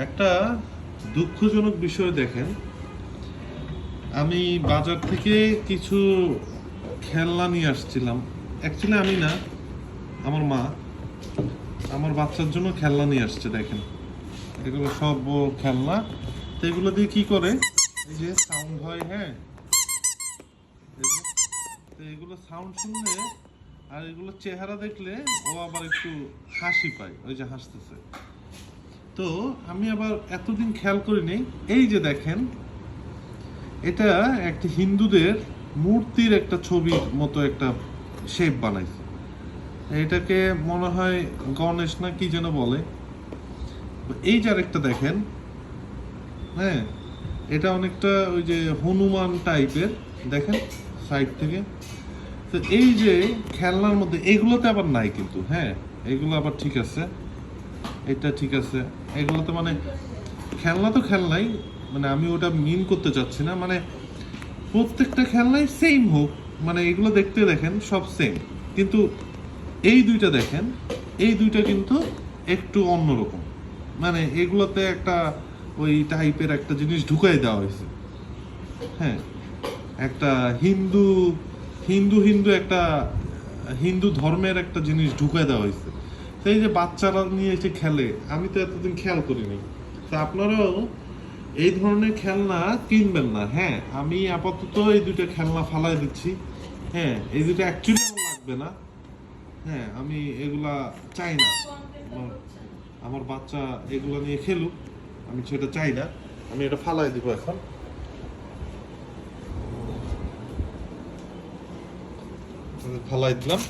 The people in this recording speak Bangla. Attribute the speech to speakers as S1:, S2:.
S1: একটা দুঃখজনক বিষয় দেখেন, আমি বাজার থেকে কিছু খেলনা নিয়ে আসছিলাম। অ্যাকচুয়ালি আমি না, আমার মা আমার বাচ্চার জন্য খেলনা নিয়ে আসছে। দেখেন, এগুলো সব খেলনা। তো এগুলো দিয়ে কি করে, এই যে সাউন্ড হয়, হ্যাঁ, তো এগুলো সাউন্ড শুনলে আর এগুলো চেহারা দেখলে ও আবার একটু হাসি পায়, ওই যে হাসতেছে। তো আমি আবার এতদিন খেয়াল করিনি, এই যে দেখেন, এটা একটা হিন্দুদের মূর্তির একটা ছবির মতো একটা শেপ বানাইছে। এটাকে মনে হয় গণেশ না কি যেন বলে। এই যে আরেকটা দেখেন, হ্যাঁ, এটা অনেকটা ওই যে হনুমান টাইপের, দেখেন সাইড থেকে। তো এই যে খেলনার মধ্যে এগুলোতে আবার নাই কিন্তু, হ্যাঁ, এগুলো আবার ঠিক আছে, এটা ঠিক আছে। এগুলোতে মানে খেলনা তো খেলনাই, মানে আমি ওটা মিন করতে চাচ্ছি না, মানে প্রত্যেকটা খেলনাই সেম হোক, মানে এগুলো দেখতে দেখেন সব সেম, কিন্তু এই দুইটা দেখেন, এই দুইটা কিন্তু একটু অন্যরকম। মানে এগুলোতে একটা ওই টাইপের একটা জিনিস ঢুকাই দেওয়া হয়েছে, হ্যাঁ, একটা হিন্দু হিন্দু হিন্দু একটা হিন্দু ধর্মের একটা জিনিস ঢুকাই দেওয়া হয়েছে। সেই যে বাচ্চারা নিয়ে এসে খেলে, আমি তো এতদিন খেয়াল করিনি। তো আপনারাও এই ধরনের খেলনা কিনবেন না, হ্যাঁ। আমি আপাতত এই দুটো খেলনা ফালাই দিচ্ছি, হ্যাঁ। এই দুটো অ্যাকচুয়ালি আমার লাগবে না, হ্যাঁ। আমি এগুলা চাই না, আমার বাচ্চা এগুলো নিয়ে খেলুক, আমি সেটা চাই না। আমি এটা ফালাই দিব এখন, ফালাই দিলাম।